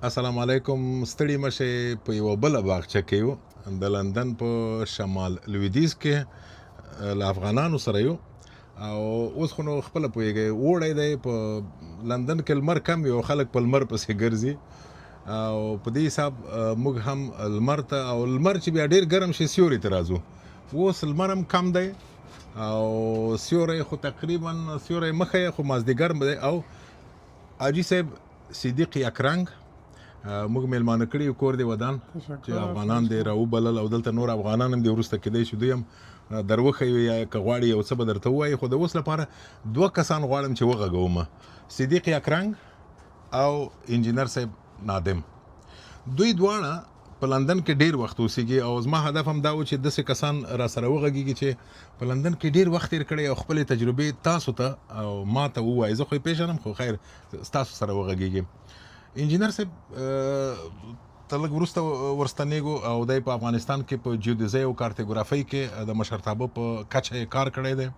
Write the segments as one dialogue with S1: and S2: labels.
S1: السلام علیکم. ستړي مشه په یو بل باغچه کې یو د لندن په شمال لویدیز کې له افغانانو سره یو او اوس خو نو خپل پوهیږي وړی دی په لندن کې لمر کم یو خلک په لمر پسې ګرځي او په دې حساب موږ هم لمر ته او لمر چې بیا ډیر ګرم شي سیوري ته راځو. اوس لمر هم کم دی او سیوری خو تقریبا سیوری مخه خو مازدیګر دی او حاجي صاحب صدیق یکرنګ موږ میلمانه کړي یو کور دی ودان چې افغانان دی راوبلل او دلته نور افغانان هم دی وروسته کېدی شي دوی هم دروښیو یا که غواړي یو څه به درته ووایي خو د اوس لپاره دوه کسان غواړم چې وغږوم، صدیق یکرنګ او انجینر صاحب نادم. دوی دواړه په لندن کې ډیر وخت اوسېږي او زما هدف هم دا و چې داسې کسان را سره وغږېږي چې په لندن کې ډیر وخت تېر کړی او خپلې تجربې تاسو ته او ما ته ووایي. زه خو یې پېژنم خو خیر ستاسو سره وغږېږي. انجینر صاحب ته لږ وروسته ورستنېږو او دی په افغانستان کې په جیودیزۍ او کارتوګرافۍ کې د مشرتابه په کچه یې کار کړی دی.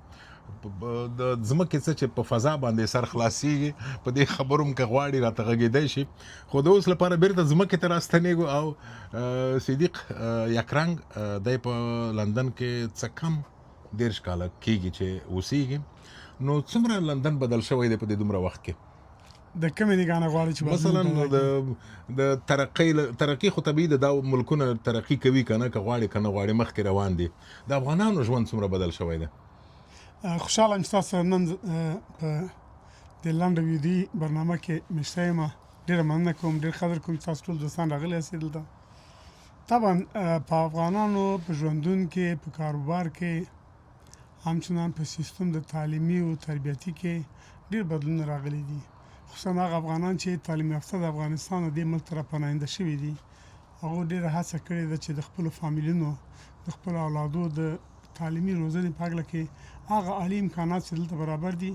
S1: د ځمکې څه چې په فضا باندې سر خلاصېږي په دې خبرو هم که غواړي راته غږېدی شي خو د اوس لپاره بیرته ځمکې ته راستنېږو او صدیق یکرنګ دی په لندن کې څه کم 10 کاله کېږي چې اوسېږي. نو څومره لندن بدل شوی دی په دې دومره وخت کې؟
S2: د کومې نګاه نه غواړي چې
S1: مثلا د ترقي خو طبیعي ده، دا ملکونه ترقي کوي کنه که غواړي کنه غواړي مخکې روان دي. د افغانانو ژوند څومره بدل شوی دی؟
S2: خوشحاله یم چې تاسو نن په د لنډ ویډي برنامه کې مشته یم. ډېره مننه کوم، ډېر قدر کوم چې تاسو ټول دوستان راغلي یاست دلته. طبعا په افغانانو په ژوندون کې په کاروبار کې همچنان په سیستم د تعلیمي او تربیتي کې ډېر بدلون راغلي دي. خصوصا هغه افغانان چې تعلیم یافته د افغانستان او دې ملک ته راپناهنده شوي دي هغو ډېره هڅه کړې ده چې د خپلو فامیلونو د خپلو اولادو د تعلیمي روزنې په هکله کې هغه عالي امکانات چې دلته برابر دي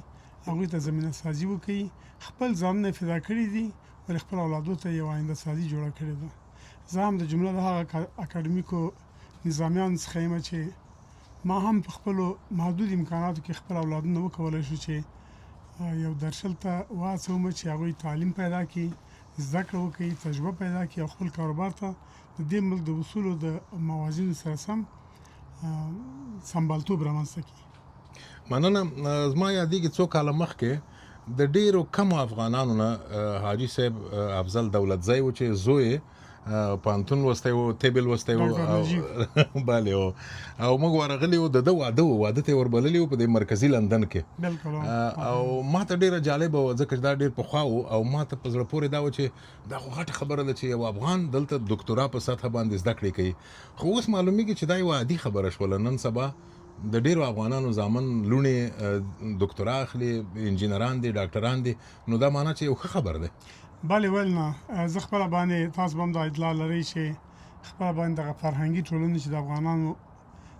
S2: هغوی ته زمینه سازي وکړي. خپل ځانونه فدا کړي دي ولې خپل اولادو ته یو آینده سازي جوړه کړې ده. زه هم د جمله د هغه اکاډمیکو نظامیانو څخه یم چې ما هم په خپلو محدود امکاناتو کې خپل اولادونه وکولی شو چې یو درشل ته واڅوم چې هغوی تعلیم پیدا کړي، زده کړه وکړي، تجربه پیدا کړي او خپل کاروبار ته د دې ملک د اصولو د موازینو سره سم سمبالتوب رامنځته کړي.
S1: مننه. زما یادېږي څو کاله مخکې د ډیرو کمو افغانانو نه حاجي صاحب افضل دولتزی و چې زوی پانتون لوستی و، طب یې لوستی و بله او موږ ورغلي وو، د ده واده و، واده ته یې وربللي وو په دې مرکزي لندن کې. او ما ته ډېره جالبه وه ځکه چې دا ډېر پخوا و او ما ته په زړه پورې دا و چې دا خو غټه خبره ده چې یو افغان دلته دکتورا په سطحه باندې زده کړې کوي. خو اوس معلومیږي چې دا یوه عادي خبره شوله. نن سبا د ډیرو افغانانو زامن لوڼې دکتورا اخلي، انجینران دي، ډاکټران دي. نو دا معنی چې یو ښه خبر دی.
S2: بله ول نه، زه خپله باندې تاسو به هم دا اطلاع لرئ چې خپله باندې دغه فرهنګي ټولنې چې د افغانانو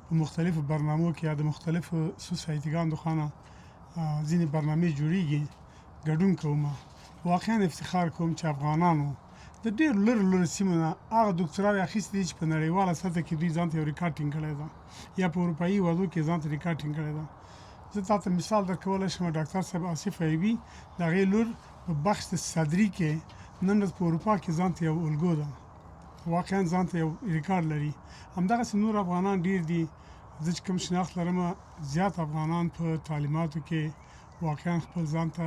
S2: په مختلفو برنامو کې یا د مختلفو سوسایټیګانو د خوا نه ځینې برنامې جوړیږي ګډون کوم. واقعا افتخار کوم چې افغانانو د ډېرو لرو لرو سیمو نه هغه دکتوراوې اخیستې دي چې په نړیواله سطحه کې دوی ځان ته یو ریکارډ ټینګ کړی ده یا په اروپایي هېوادو کې ځان ته ریکارډ ټینګ کړی ده. زه تاسو ته مثال درکولی شم. ډاکټر صاحب آصف ایوبي د هغې لور په بخش د صدري کې نن ورځ په اروپا کې ځان ته یو الګو ده، واقعا ځان ته یو ریکارډ لري. همدغسې نور افغانان ډېر دي. زه چې کوم شناخت لرم زیات افغانان په تعلیماتو کې واقعا خپل ځان ته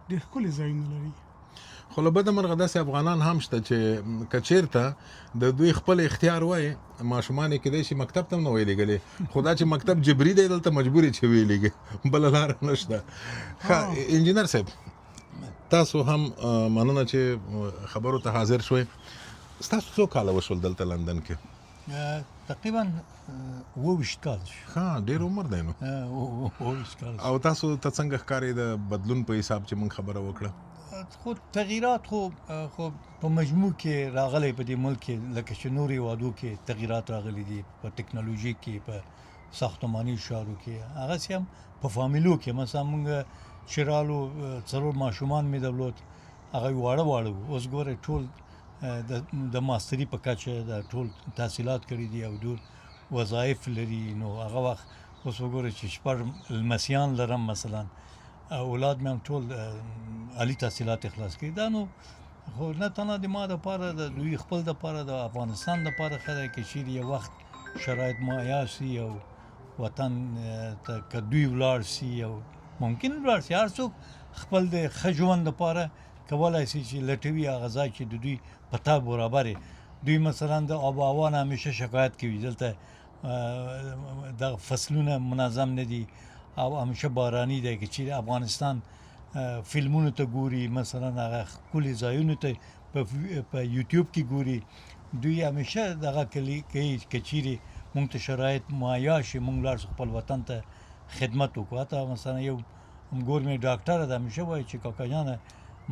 S2: ډېر ښکلي ځایونه لري.
S1: خو له بده مرغه داسې افغانان هم شته چې که چېرته د دوی خپل اختیار وای ماشومان یې کیدای شي مکتب ته هم نه وی لېږلې، خو دا چې مکتب جبري دی دلته مجبور یې چې وی لېږي، بله لاره نشته. ښه انجینر صاحب تاسو هم مننه چې خبرو ته حاضر شوئ. ستاسو څو کاله وشول دلته لندن کې؟
S3: تقریبا 28 کال شو.
S1: ښه ډېر عمر دی نو.
S3: 28 کال.
S1: او تاسو ته څنګه ښکاري د بدلون په حساب چې موږ خبره وکړه؟
S3: خو تغییرات خو په مجموع کې راغلی په دې ملک کې، لکه چې نورو هېوادو کې تغییرات راغلي دي په ټکنالوژي کې، په ساختماني چارو کې، هغسې هم په فامیلو کې. مثلا موږ چې رالو 4 ماشومان مې درلود، هغه واړه واړه وو. اوس ګوره ټول د ماستري په کچه د ټول تحصیلات کړي دي او ډېر وظایف لري. نو هغه وخت اوس وګوره چې 6 لمسیان لرم مثلا، اولاد مې هم ټول عالی تحصیلات اخلاص کړي. دا نو خو نه تنها د ما دپاره د دوی خپل دپاره د افغانستان دپاره ښه دی که چیرې یو وخت شرایط مهیا سي او وطن ته که دوی ولاړ سي او ممکن ولاړ سي هر څوک خپل د ښه ژوند دپاره کولی سي چې لټوي هغه ځای چې د دوی په تا برابر دوی مثلا د آب و هوا نه همیشه شکایت کوي دلته د فصلونه منظم نه دي او همیشه باراني دی که چیرې افغانستان فلمونو ته ګوري مثلا هغه ښکلي ځایونو ته په یوټیوب کې ګوري دوی همیشه دغه کوي که چیرې مونږ ته شرایط مهیا شي مونږ لاړ شو خپل وطن ته خدمت وکړو حتی مثلا یو ګورمنټ ډاکټره ده همیشه وایي چې کاکا جانه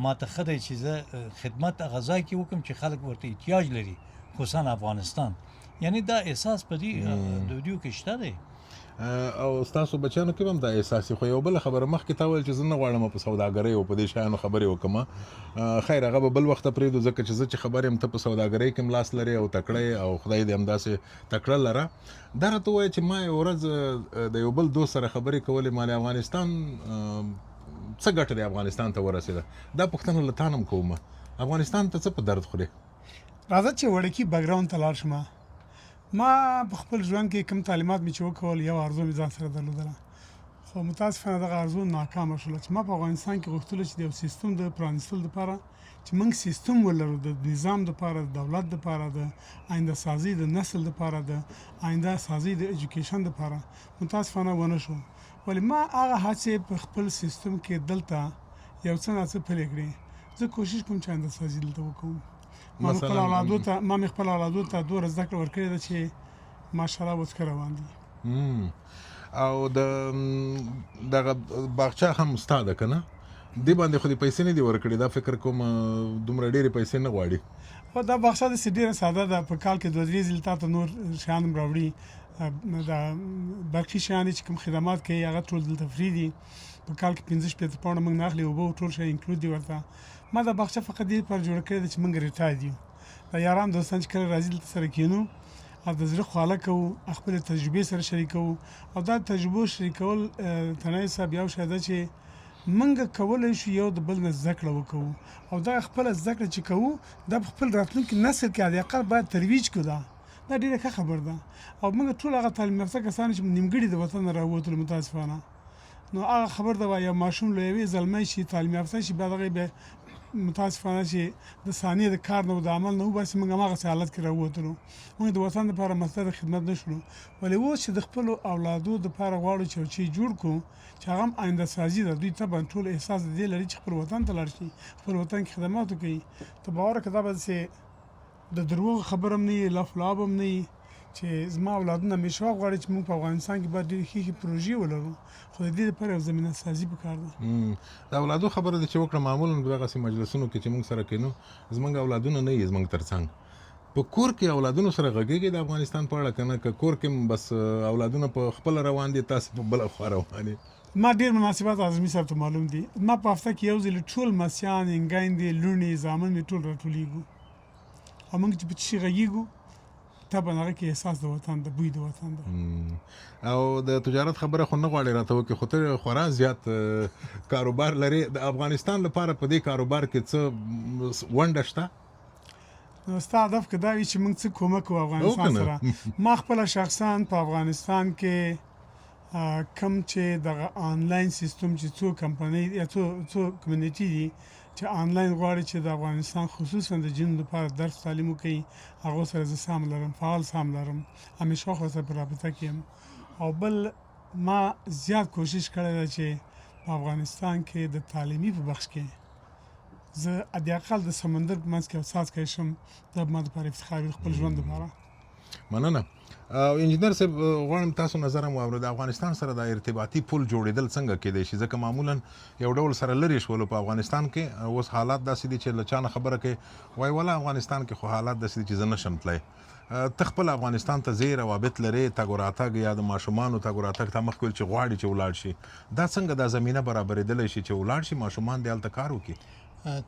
S3: ما ته ښه دی چې زه خدمت هغه ځای کې وکړم چې خلک ورته احتیاج لري خصوصا افغانستان یعنی دا احساس په دې د دوی کې شته دی
S1: او ستاسو بچیانو کې هم دا احساس خو یو بل خبره مخکې تا ویل چې زه نه غواړم په سوداګرۍ او په دې شیانو خبرې وکړم خیر هغه به بل وخته پرېږدو ځکه چې زه چې خبر یم ته په سوداګرۍ کې لاس لرې او تکړه او خدای دې همداسې تکړه لره دا راته ووایه چې ما یو ورځ د یو بل دوست سره خبرې کولې ما افغانستان څه ګټه دی افغانستان ته ورسېده دا پوښتنه له تا نه هم کوم افغانستان ته څه په درد خورې
S2: راځه چې وړکي بیکګراوند ته لاړ شم ما په خپل ژوند کې کوم تعلیمات مې چې وکول یو ارزو مې ځان سره درلودله خو متاسفانه دغه ارزو ناکامه شوله چې ما په افغانستان کې غوښتلو چې د یو سیستم د پرانیستلو دپاره چې موږ سیستم ولرو د نظام دپاره د دولت دپاره د آینده سازي د نسل دپاره د آینده سازي د ایجوکیشن دپاره متاسفانه ونه شو ولی ما هغه هڅې په خپل سیستم کې دلته یو څه ناڅه پلې کړې زه کوشش کوم چې آینده سازي دلته وکړم ما خپل اولادو ته دوه زده کړه ورکړې ده چې ماشاءالله اوس ښه روان دي
S1: او دغه باغچه هم ستا ده که نه دې باندې خو دې پیسې نه دي ورکړې دا فکر کوم دومره ډېرې پیسې نه غواړي
S2: خو دا باغچه داسې ډېره ساده ده په کال کې 2-3 ځلې تا ته نور شیان هم راوړي دا باقي شیان چې کوم خدمات کوي هغه ټول دلته فري دي په کال کې 15-16 پاونډه موږ نه اخلي اوبه ټول شی انکلود دي ورته ما دا باغچه فقط دې لپاره جوړه کړې ده چې موږ ریټایر یو دا یاران دوستان چې کله راځي دلته سره کینو او د زړه خواله کوو خپل تجربې سره شریکوو او دا تجربو شریکول تنهایی صاحب یو شی ده چې موږ کولی شو یو د بل نه زده کړه وکړو او دا خپله زده کړه چې کوو دا په خپل راتلونکي نسل کې حد اقل باید ترویج کړو دا ډېره ښه خبر ده او موږ ټول هغه تعلیم یافته کسان چې نیمګړي د وطن نه راووتلو متاسفانه نو هغه خبر ده یو ماشوم له یوې زلمی شي تعلیم یافته شي بیا دغه به متاسفانه چې د ثانیې د کار نه او د عمل نه وباسي موږ هماغسې حالت کې راووتلو موږ د وطن دپاره مصدر خدمت نه شولو ولې اوس چې د خپلو اولادو دپاره غواړو چې یو شی جوړ کړو چې هغه هم آینده سازي ده دوی طبعا ټول احساس د دې لري چې خپل وطن ته لاړ شي خپل وطن کې خدمات وکړي ته باور وکړه دا به داسې د دروغو خبره هم نه وي لف لعاب هم نه وي چې زما اولادونه همیشه غواړي چې موږ په افغانستان کې باید ډېرې ښې پروژې ولرو خو د دې لپاره یو زمینه سازي پکار ده
S1: د اولادو خبره ده چې وکړه معمولا دغسې مجلسونو کې چې موږ سره کینو زموږ اولادونه نه وي زموږ تر څنګ په کور کې اولادونو سره غږېږي د افغانستان په اړه که نه که کور کې بس اولادونه په خپله روان دي تاسې په بله خوا روان دي
S2: ما ډېر مناسبات اعظمي صاحب ته معلوم دي ما په هفته کې یو ځل ټول ماسیان انګایندې لوڼې زامن مې ټول راټولېږو او موږ چې په څه شي غږېږو طبعا هغه کې احساس د وطن د بوی د وطن ده
S1: او د تجارت خبره خو نه غواړې راته وکړې خو ته خورا زیات کاروبار لرې د افغانستان لپاره په دې کاروبار کې څه ونډه شته
S2: نو ستا هدف که دا وي چې موږ څه کومک کوو افغانستان سره ما خپله شخصا په افغانستان کې کم چې دغه آنلاین سیستم چې څو کمپنۍ یا څو کمیونټي دي چې آنلاین غواړي چې د افغانستان خصوصا د جنونو لپاره درس تعلیم وکړي هغو سره زه سهم لرم فعال سهم لرم همیشه خو سره په رابطه کې یم او بل ما زیات کوشش کړی ده چې په افغانستان کې د تعلیمي په بخش کې زه حداقل د سمندر په منځ کې یو څاڅکی شم دا ما دپاره افتخار وي خپل ژوند دپاره
S1: مننه انجینر صاحب غواړم تاسو نظر هم واورو د افغانستان سره د ارتباطي پل جوړېدل څنګه کېدای شي ځکه معمولا یو ډول سره لرې شولو په افغانستان کې اوس حالات داسې دي چې له چا نه خبره کوي وایي والا افغانستان کې خو حالات داسې دي چې زه نشم تللی ته خپل افغانستان ته ځې روابط لرې تګ و راتګ یا د ماشومانو تګ و راتګ ته مخکې ویل چې غواړي چې ولاړ شي دا څنګه دا زمینه برابرېدلی شي چې ولاړ شي ماشومان دې هلته کار وکړي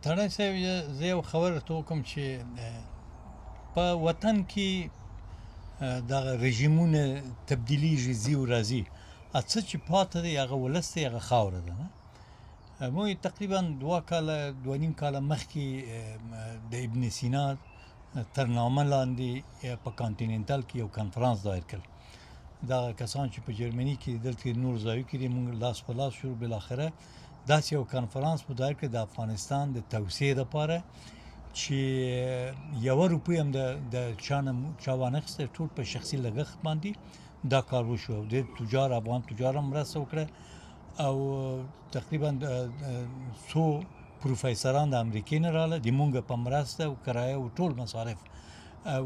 S3: تړی صاحب زه یو خبره ته وکړم چې په وطن کې دغه رژیمونه تبدیلیږي ځي او راځي څه چې پاته دی هغه ولس دی هغه خاوره ده نه مو تقریبا 2 کاله مخکې د ابن سینا تر نامه لاندې په کانټیننټل کې یو کنفرانس دایر کړ دا کسان چې په جرمني کې دلته نور ځایو کې موږ لاس په لاس شو بل اخره داسې یو کنفرانس په دایر کې د افغانستان د توسعې لپاره چې یو روپۍ هم د چا وانخسته ټول په شخصي لګښت باندې دا کار وشو د تجار افغان تجار هم مرسته وکړه او تقریبا 100 پروفیسوران د امریکای نه رااله د مونږ په مرسته او کرایه او ټول مصارف او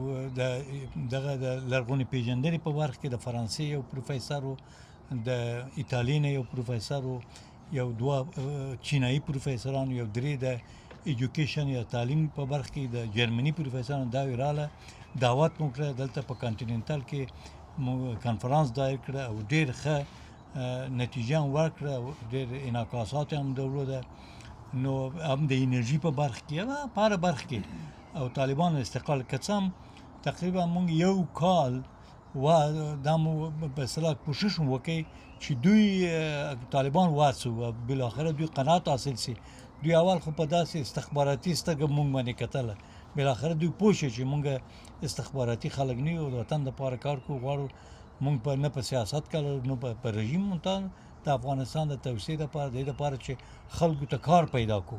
S3: دغه د لرغونی پیژندنې په برخه کې د فرانسې یو پروفیسور د ایتالیا نه یو پروفیسور یو 2 چینایي پروفیسوران یو 3 د ایجوکیشن یا تعلیم په برخه کې د جرمني پروفیسوران دا ویراله دعوت مو کړ دلته په کانټیننټل کې کنفرانس دایر کړ او ډیر ښه نتیجه ورکړه ډیر انعکاسات هم درلوده نو هم د انرژي په برخه کې په هر برخه کې او طالبان استقلال کڅم تقریبا مونږ یو کال و دا مو په اصطلاح کوشش وکړي چې دوی طالبان واسو بل اخر دوی قناعت حاصل سي دوی اول خو په داسې استخباراتي ستګ مونږ باندې کتل بل اخر دوی پوښي چې مونږ استخباراتي خلک نه یو د وطن لپاره کار کوو غواړو مونږ په نه په سیاست کې نو په رژیم مونږ د افغانستان د توسعې لپاره د لپاره چې خلکو ته کار پیدا کو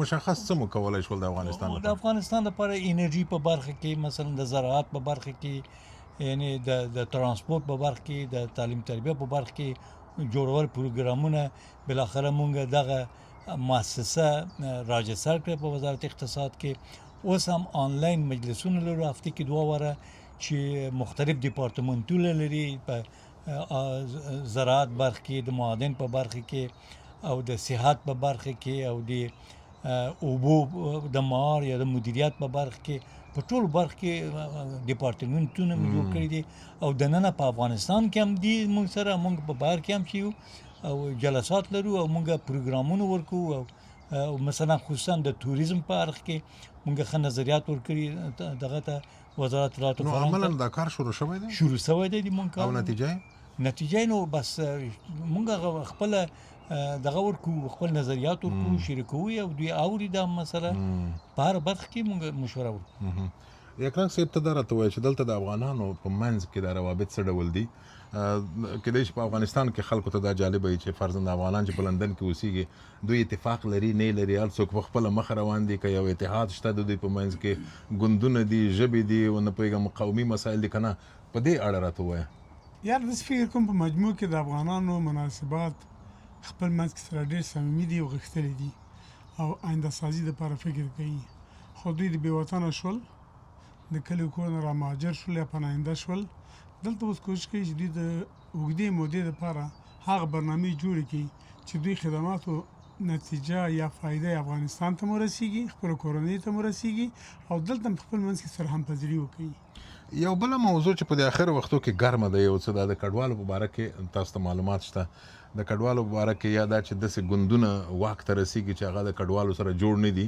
S1: مشخص څه مو کولای شول د افغانستان
S3: د افغانستان لپاره انرژي په برخه کې مثلا د زراعت په برخه کې یعنی د ترانسپورت په برخه کې د تعلیم تربیه په برخه کې جوړول پروګرامونه بل اخر مونږ دغه مؤسسه راجستر کړ په وزارت اقتصاد کې اوس هم آنلاین مجلسونه لرو هفته کې 2 واره چې مختلف ډپارټمنټونه لري په زراعت برخه کې د معادن په برخه کې او د صحت په برخه کې او د اوبو د مار یا د مدیریت په برخه کې په ټول برخه کې ډپارټمنټونه جوړ کړی دي او د نن په افغانستان کې هم دي موږ سره موږ په بهر کې هم شو او جلسات لرو او موږ پروګرامونه ورکو او مثلا خصوصا د توریزم په اړه کې موږ خه نظریات ورکړي دغه ته وزارت اطلاعات
S1: نو عملاً دا کار شروع شوی دی
S3: مونږ
S1: او
S3: نتیجه نو بس مونږ خپل دغه ورکو خپل نظریات ورکو شریکو او دوی اوري دا مسله په هر برخه کې مونږ مشوره ورکو
S1: یکرنګ صاحب ته درته وایي چې دلته د افغانانو په منځ کې د روابط څه ډول دي کله چې په افغانستان کې خلکو ته دا جالب وي چې فرضاً افغانان چې په لندن کې اوسېږي دوی اتفاق لري نه لري هر څوک په خپل مخ روان دي که یو اتحاد شته د دوی په منځ کې ګوندونه دي ژبې دي او نه پوهېږم قومي مسایل دي که نه په دې اړه راته ووایه
S2: یار داسې فکر کوم په مجموع کې د افغانانو مناسبات خپل منځ کې سره ډېر صمیمي دي او غښتلي دي او آینده سازي دپاره فکر کوي خو دوی د بې وطنه شول د کلیو کور نه رامهاجر شول یا پناهنده شول دلته اوس کوشش کوي چې دوی د اوږدې مودې دپاره هغه برنامې جوړې کړي چې دوی خدماتو نتیجه یا فایده افغانستان ته ورسیږي خپل کورنۍ ته ورسیږي او دلته خپل منځ کې سره همپذیري وکړي
S1: یو بل موضوع چې په د اخر وختو کې ګرمه ده یو څه د کډوالو په باره کې تاسو ته معلومات شته د کډوالو په باره کې یا دا چې داسې ګوندونه واک ته رسیږي چې هغه د کډوالو سره جوړ نه دي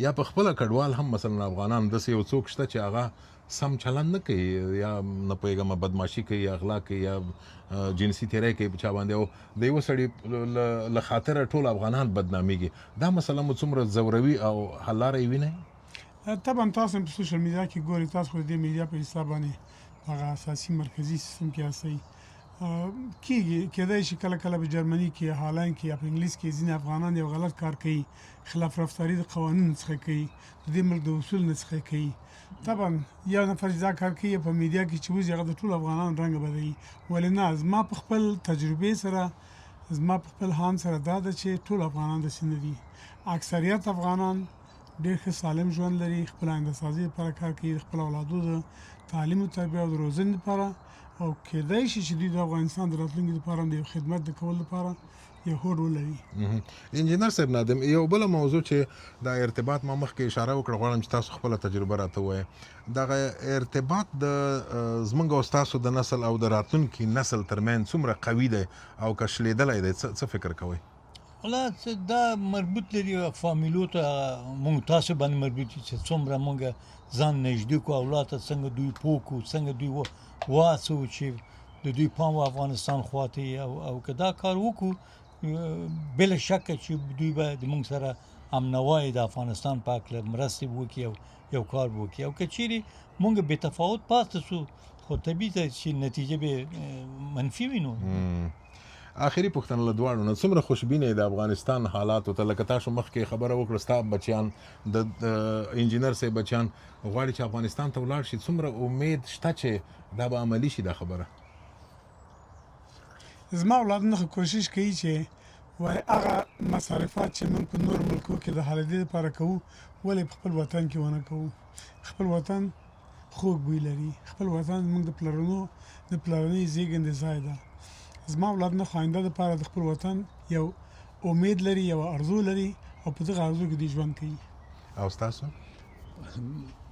S1: یا په خپله کډوال هم مثلا افغانان داسې یو څوک شته چې هغه سم چلند نه کوي یا نه پوهېږم بدماشي کوي یا اغلا کوي یا جنسي تیری کوي په چا باندې او د یوه سړي له خاطره ټول افغانان بدنامېږي دا مسله مو څومره ځوروي او حل لاره یې وینئ
S2: طبعا تاسو هم په سوشل میډیا کې ګورئ تاسو خو د دې میډیا په حساب باندې هغه اساسي مرکزي سیستم کې اسئ کېدای شي کله کله په جرمني کې هالند کې یا په انګلیس کې ځینې افغانان یو غلط کار کوي خلاف رفتاري د قوانینو څخه کوي د دې ملک د اصول نه څخه کوي طبعا یو نفر دا کار کوي په میډیا کې چې وځي هغه د ټولو افغانانو رنګ بدوي ولې نه زما په خپل تجربې سره زما په خپل هان سره دا ده چې ټول افغانان داسې نه دي اکثریت افغانان ډېر ښه سالم ژوند لري خپل آینده سازي لپاره کار کوي د خپل اولادو د تعلیم او تربیه او د روزنې لپاره او کېدای شي چې دوی د افغانستان د راتلونکي لپاره د یو خدمت د کولو لپاره یو هوډ ولري
S1: انجینر صاحب نادم یو بله موضوع چې دا ارتباط ما مخکې اشاره وکړه غواړم چې تاسو خپله تجربه راته ووایئ دغه ارتباط د زموږ او ستاسو د نسل او د راتلونکي نسل ترمنځ څومره قوي دی او که شلېدلی دی څه فکر کوئ
S3: والله دا مربوط لري فامیلو ته مونږ تاسو باندې مربوط چې څومره مونږ ځان نږدې کړو اولاد ته څنګه دوی پوه کړو څنګه دوی واسو چې د دوی پام افغانستان خواته او که دا کار وکړو بله شک چې دوی به د موږ سره امنوای د افغانستان په هکله مرستې وکړي او یو کار وکړي او که چیرې موږ بې تفاوت پاتې سو خو طبیعي ده چې نتیجه به منفي وي نو
S1: آخري پوښتنه له دواړو نه څومره خوشبینه د افغانستان حالاتو ته لکه تاسو مخکې خبره وکړه ستا بچیان د انجینر صاحب بچیان غواړي چې افغانستان ته ولاړ شي څومره امید شته چې دا به عملي شي دا خبره
S2: زما اولادونه خو کوشش کوي چې وای هغه مصارفات چې موږ په نور ملکو کې د هلدې لپاره کوو ولې په خپل وطن کې ونه کوو خپل وطن خوږ بوی لري خپل وطن موږ د پلرنۍ زیږندې ځای ده زما اولادونه خو آینده دپاره د خپل وطن یو امید لري یو ارزو لري او په دغه ارزو کې دوی ژوند کوي
S1: او ستاسو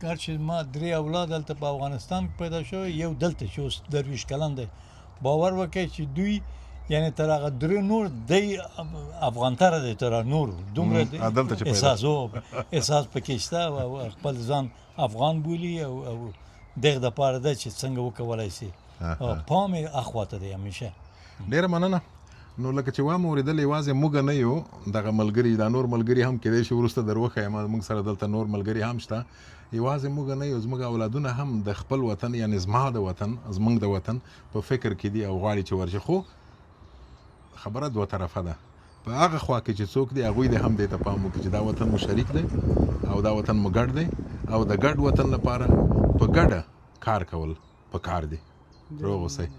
S3: کار چې ما 3 اولاد دلته په افغانستان کې پیدا شوی یو دلته چې اوس 23 کلن دی باور وکړئ چې دوی یعنی تر هغه 3 نور دی افغانتره دی تر نور دومره احساس پکې شته او خپل ځان افغان بولي او دغه د پاره ده چې څنګه وکولای شي پام اخواته دی همیشه
S1: ډیره مننه نو لکه چې وامه اورېدل یوازې موږ نه یو دغه ملګري دا نور ملګري هم کېدای شي وروسته در وښیم موږ سره دلته نور ملګري هم شته یوازې موږ نه یو زموږ اولادونه هم د خپل وطن یعنې زما د وطن زموږ د وطن په فکر کې دي او غواړي چې ورشي خو خبره دوه طرفه ده په هغه خوا کې چې څوک دی هغوی د هم دې ته پام وکړي چې دا وطن مو شریک دی او دا وطن مو ګډ دی او د ګډ وطن لپاره په ګډه کار کول پکار دی روغ اوسئ